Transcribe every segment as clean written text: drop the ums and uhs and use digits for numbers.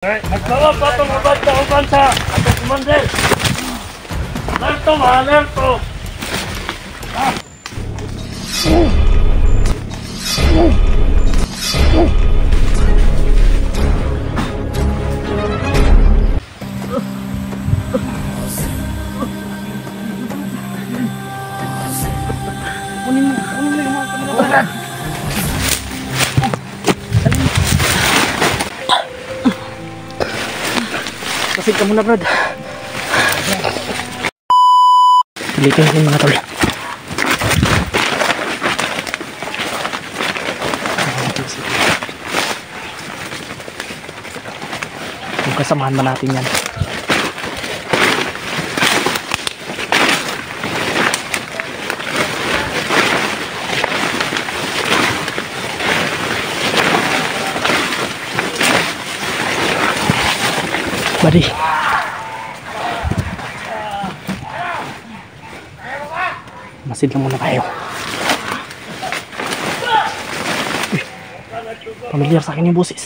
Nagtawag pa itong uban sa atong kumandir. Alerto ba? Alerto! Kunin mo yung mga kamera. Kasig ka muna, Brad. Pilitin yung mga tol. Kung kasamahan ba natin yan. Buddy. Masid lang muna tayo. Uy, pamilyar sa akin yung boses.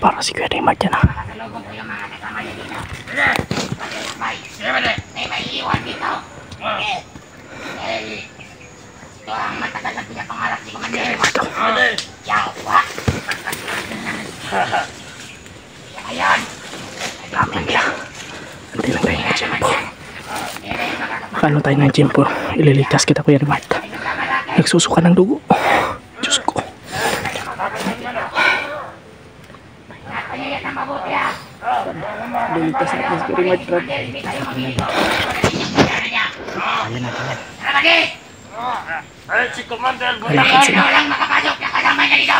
Para si Kuya Raymart yan ah. May iwan dito. Ito ang matagal na pinapangarap si Commander. Yawa. Ayan. Pamilya. Hantay lang tayo ng Jimpo. Makano tayo ng Jimpo. Ililigtas kita Kuya Raymart. Nagsusuka ng dugo. Diyos ko. Liligtas natin si Kuya Raymart, Brad. Ayan natin yan. Ay, si Commander, Malakad sila. Walang makapasok na kasama niya dito.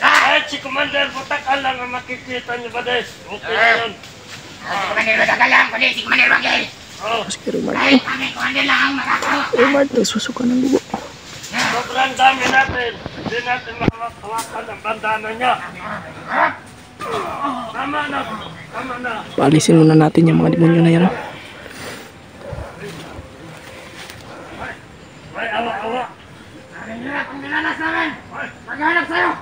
Ay, si Commander, butakan lang ang makikita niyo ba, Des? Okay na yun. Si Commander Rodagal lang, kundi si Commander Wagel. Si Kuya Raymart. Ay, kami Commander lang ang makakaroon. Raymart, nagsusuka ng dugo. Sobrang dami natin. Hindi natin makawakan ang bandana niya. Tama na. Tama na. Paalisin muna natin yung mga demonyo na yan. Ay, awa. Ang nilalas namin. Maghanap sa'yo.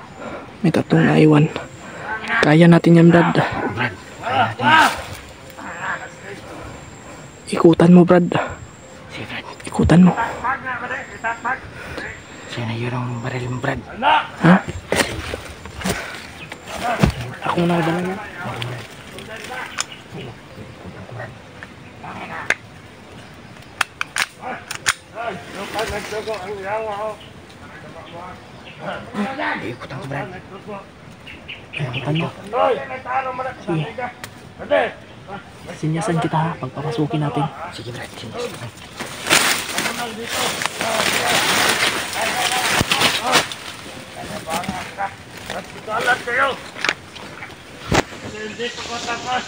May tatlong naiwan. Kaya natin yan, Brad. Ikutan mo, Brad. Ikutan mo. Siya na yun ang baril mo, Brad. Ha? Ako na ba lang yan? Ikutan ko, Brad. Ikutan mo. Sige. Sinyasan kita ha, pagpapasukin natin. Sige, Brad. Sige. Kalat kayo. Hindi ko katakas.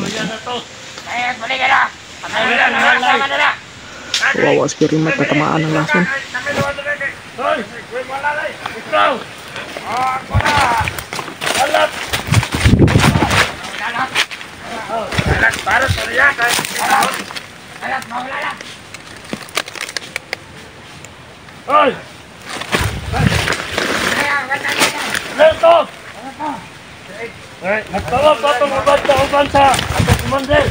Yan na to. Ay, balik ka na. Sama na. Wawa si Kuya Raymart, tatamaan ng lason. Hoy, may malalay. Ikaw. Ako na. Kalat. Kalat, para sa riya. Alat, mawala na. Hoy. Alerto! Nagtawag pa itong uban sa atong kumandir.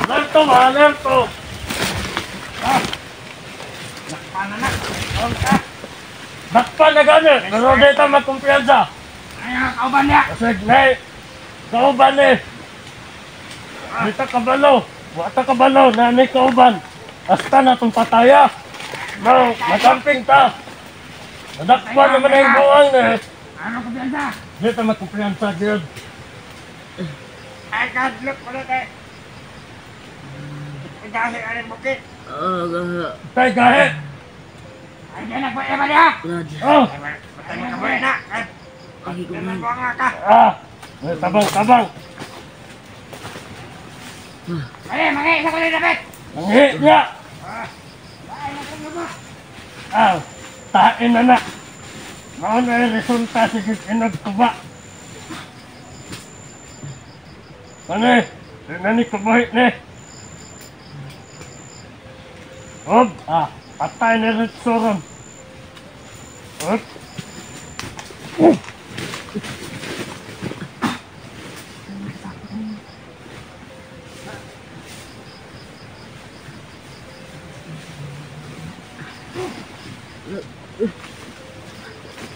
Alerto ba? Alerto! Nakpan na gano'n! Naroon dito magkumpiyansa! Ay, kauban niya. Kasi may kauban eh! Dito kabalo! Wata kabalo! Nanay kauban! Hasta na itong pataya! No, nagamping ta! Nadakpan naman na yung buwang eh! Ano ko biyansa? Dito magkumpiyansa dyan! Ay, kadlok ko na tayo. Kasi alin bukit. Tay gahe! Ay, dyan na po ba niya? Oh! Matay mo ka muna na. Dyan na ka. Tabang! Mali, sa kulit dapat. Mangi niya. Tain na. Mao na yung resulta sa inagkuba. Ano ni kubuhit ni. Hop, patay na rin suron. Hop.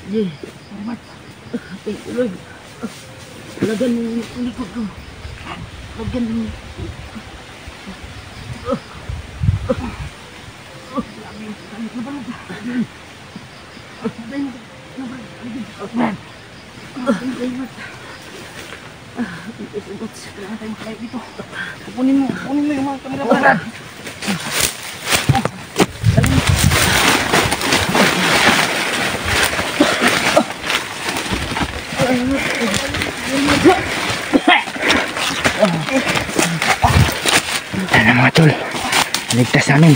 Salamat. Uloy. Lagan mo yung likod ko. Lagan mo. Kunin mo yung mga kamera ba? Sana mga tol, ligtas namin.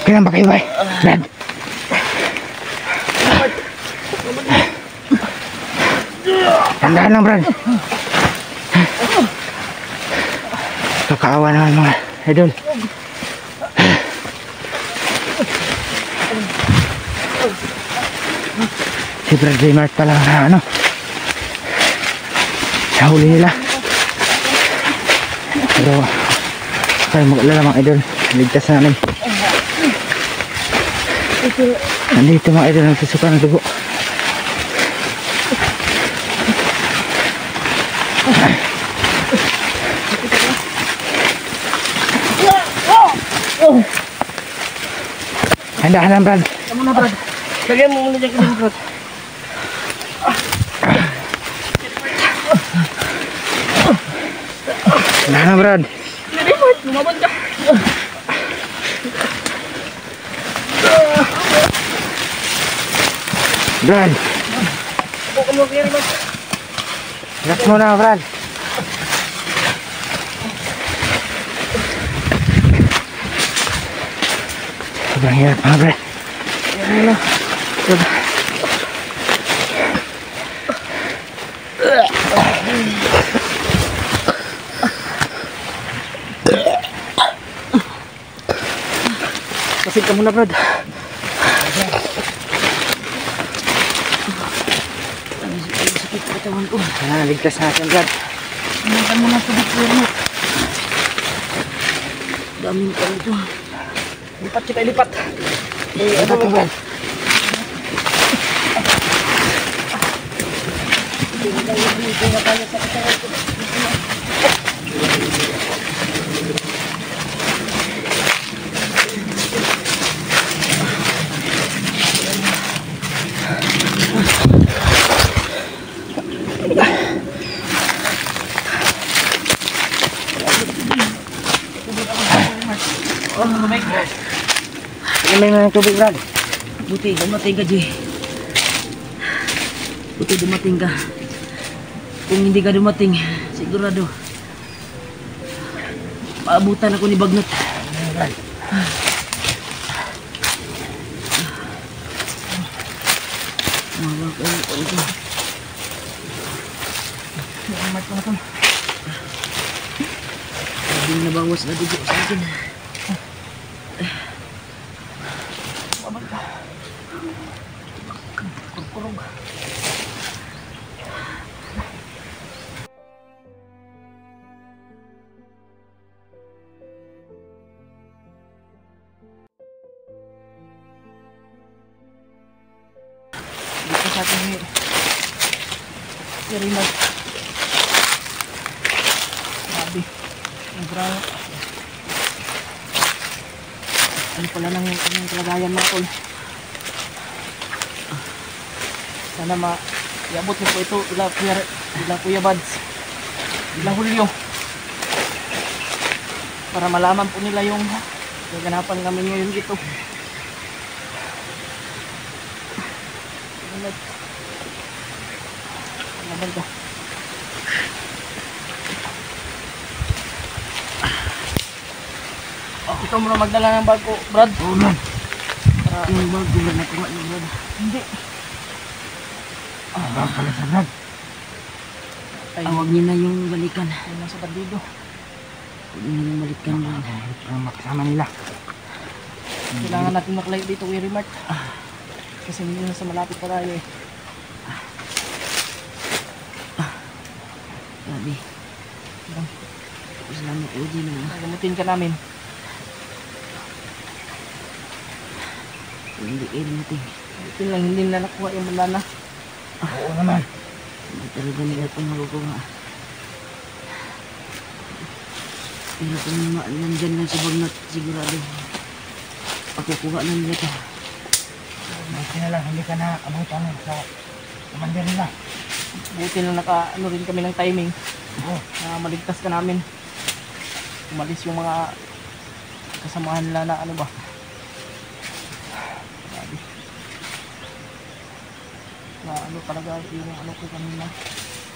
Kailan ba kayo ba? Brad? Tandaan lang, Brad. Kakaawa naman mga idol. Si Brad Raymart pala na ano. Nahuli nila. Pero kayo mag-alala mga idol. Ligtas namin. Nandito mga idol, nagsusuka ng dugo. Handahan lang, Brad. Kamu na, Brad. Lagyan mo muna dyan ka Brad. Handahan lang, Brad. Lumaban ka. Brad. Huwag mo kaya Brad. Relax mo na, Brad. Sobrang hirap mga Brad. Pasig ka muna Brad. Sakit sa katawan ko. Ligtas natin, Brad. Hinantan mo na sa bukwer mo. Daming ka ito. Lipat kita, lipat. Ano to, Brad? Ilan na ng tubig, Brad? Buti, dumating ka, G. Buti, dumating ka. Kung hindi ka dumating, sigurado. Paabutan ako ni Bagnot. Mawag ko ito. Salamat po na po. Hindi nabawas na dugo sa akin. Kurkurong. Dito sa ating very much. Sobrang ano pala ng kanyang kalagayan mga tol. Sana iabot niyo po ito ila Kuya Bads, ila Julio, para malaman po nila yung gaganapan kami ngayon dito. Laban ka. Ikaw muna magdala ng bag ko, Brad. Oo man. Para Yung bag, di ba nakuha yung Brad? hindi. Bag pala sa Brad. Ay, Huwag niyo na yung balikan. yun nasa bandido. Huwag niyo na yung balikan Brad. Para makasama nila. Kailangan natin maklayo dito, Weary Mart. Kasi hindi na sa malapit pa tayo eh. Grabe. Salamat po din na. Gamutin ka namin. Hindi kayo natin. Ito lang, hindi na nakuha yung banana. Oo naman. Hindi talaga nila itong makukuha. Pero kung nandyan lang sa bagnat, sigurado. Pakukuha na nila ito. Buti na lang, hindi ka na abutan sa commander nila. Buti na ano rin kami ng timing. Oo. Na maligtas ka namin. Umalis yung mga kasamahan nila na ano ba. Grabe. Na ano talaga yung ano ko kanina.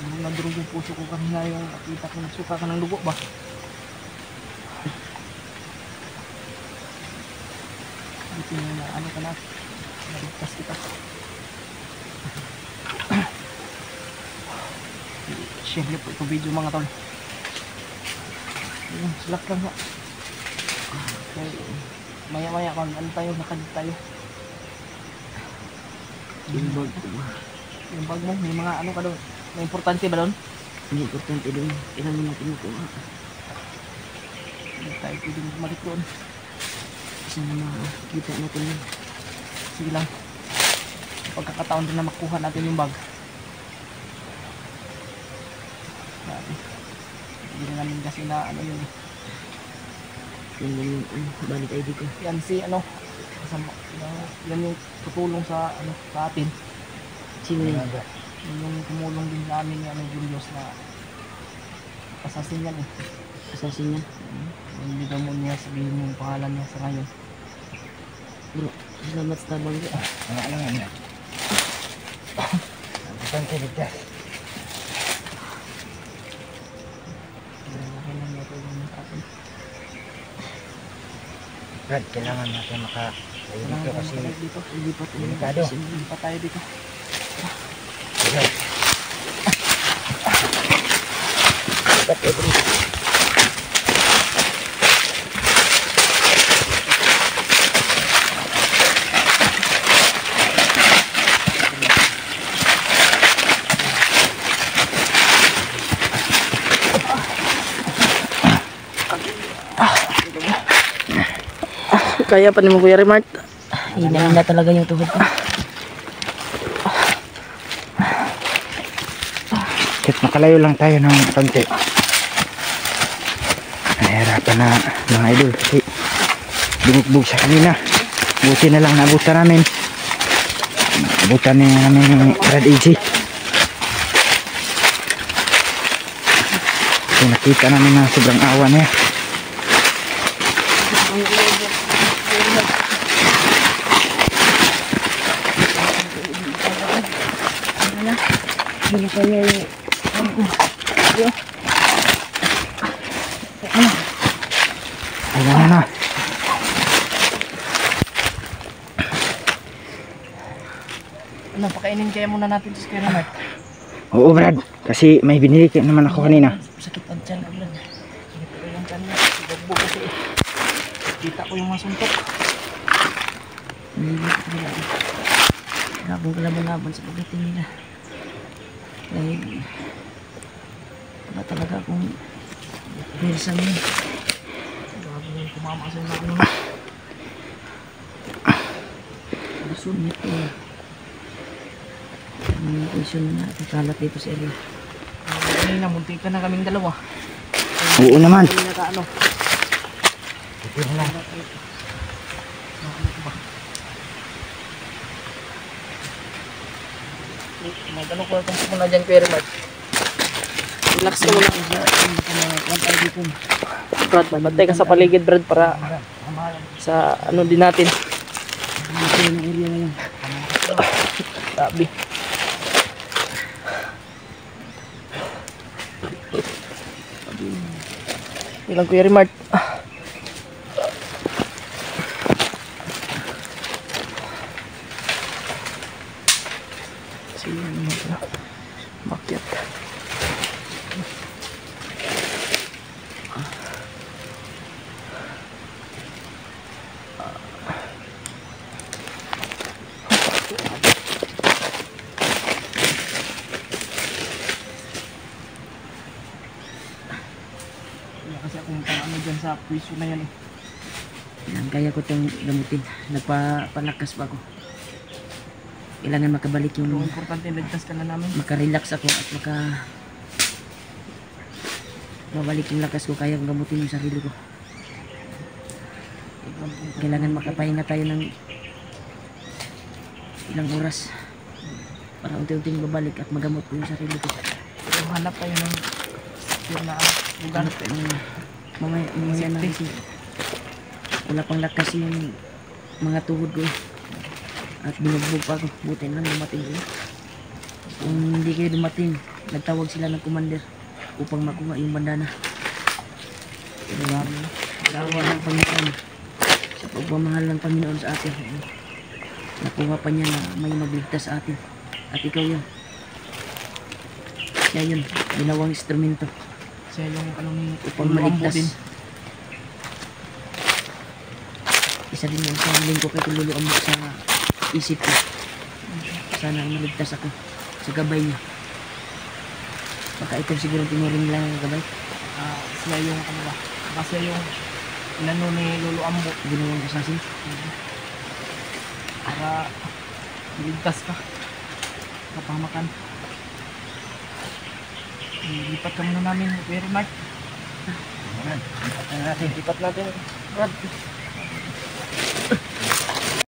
Yung nadurog yung puso ko kanina, yung nakita ko nagsuka ka ng dugo ba. Buti na ano ka na. Maligtas kita. Share niyo po itong video mga tol. Ayun, slack lang nga. Okay. Maya kung ano tayo, nakadit tayo. Yung bag ko ba? Yung bag mo, may mga ano ka doon. May importante ba doon? Ang importante doon, kailan mo natin makuha. Hindi tayo pwedeng bumalik doon. Isa na makikita natin yun. Sige lang. Pagkakataon din na makuha natin yung bag. Grabe. Hindi na namin kasi na ano yun eh. Yan lang yung balik ID ko. Yan si ano. Kasama, yan yung tutulong sa ano sa atin. Sino yun? Yan yung tumulong din sa amin yung Julius na assassin yan eh. Assassin niya? Hindi daw mo niya sabihin yung pangalan niya sa ngayon. Bro, salamat sa tabang ko. Wala lang yan. Ang kiligtas. Brad, kailangan natin maka-uwi dito kasi Ilipat delikado. Ilipat tayo dito. Brad. Lipat tayo dito. Kaya pa ni mo Kuya Remart. Hina talaga yung tuhod ko. Kahit makalayo lang tayo ng konti. Nahirapan na mga idol kasi bumugbog sa kanina. Buti na lang nabutan namin. Nabutan na namin yung Brad AJ. So nakita namin na sobrang awa niya. Hindi kaya yung Ayan na. ano, pakainin kaya muna natin sa Kuya Remart. Oo Brad, kasi may binili naman ako kanina. Sakit ang tiyan ko lang. Sakit ko yung tiyan niya. Sigagbo kasi eh. Kita ko yung mga suntok. Labong kalaban-laban sa pagdating nila. Dahil wala talaga akong pwersa niya. Grabe yung kumama sa mga ano. Gusto nito. Ang issue na natin kalat dito sa area. Kanina, muntik ka na kaming dalawa. Oo naman. Hindi nakaano. Ito na. Magano ko lang muna dyan, Kuya Rimar. Relax ka muna. Brad, bantay ka sa paligid, Brad, para sa ano din natin. Sabi. Ilang Kuya Rimar. Sige, makyat. Kasi akong ano dyan sa piso na yan eh. Yan, kaya ko itong gamutin. Nagpapalakas pa ako. Kailangan makabalik Pero yung importante, ligtas ka na namin. makarelax ako at mabalik yung lakas ko. Kaya kong gamutin yung sarili ko. Kailangan makapahinga tayo ng ilang oras para unti-unting babalik at magamot ko yung sarili ko. Pero hanap tayo ng secure na lugar. Ganap tayo mamaya na kasi wala pang lakas yung mga tuhod ko at binugbog pa ako. Buti lang dumating ko. Kung hindi kayo dumating, nagtawag sila ng commander upang makuha yung bandana. Dalawa ng Panginoon sa pagmamahal ng Panginoon sa atin. Nakuha pa niya na may magligtas sa atin. At ikaw yun. Siya yun. Ginawang instrumento Siya yung anong upang luluambo din. maligtas. Isa din yung sa lingko kay tululuan mo sa isip ko. Sana maligtas ako sa gabay niya. Baka ito siguro tinuring lang ang gabay. Siya yung ano ba? Baka siya yung inano ni Lolo Ambo Ginawang assassin. para ligtas ka. Kapamakan. Lipat ka muna namin, Kuya Rimar. Lipat na natin. Lipat natin, Brad.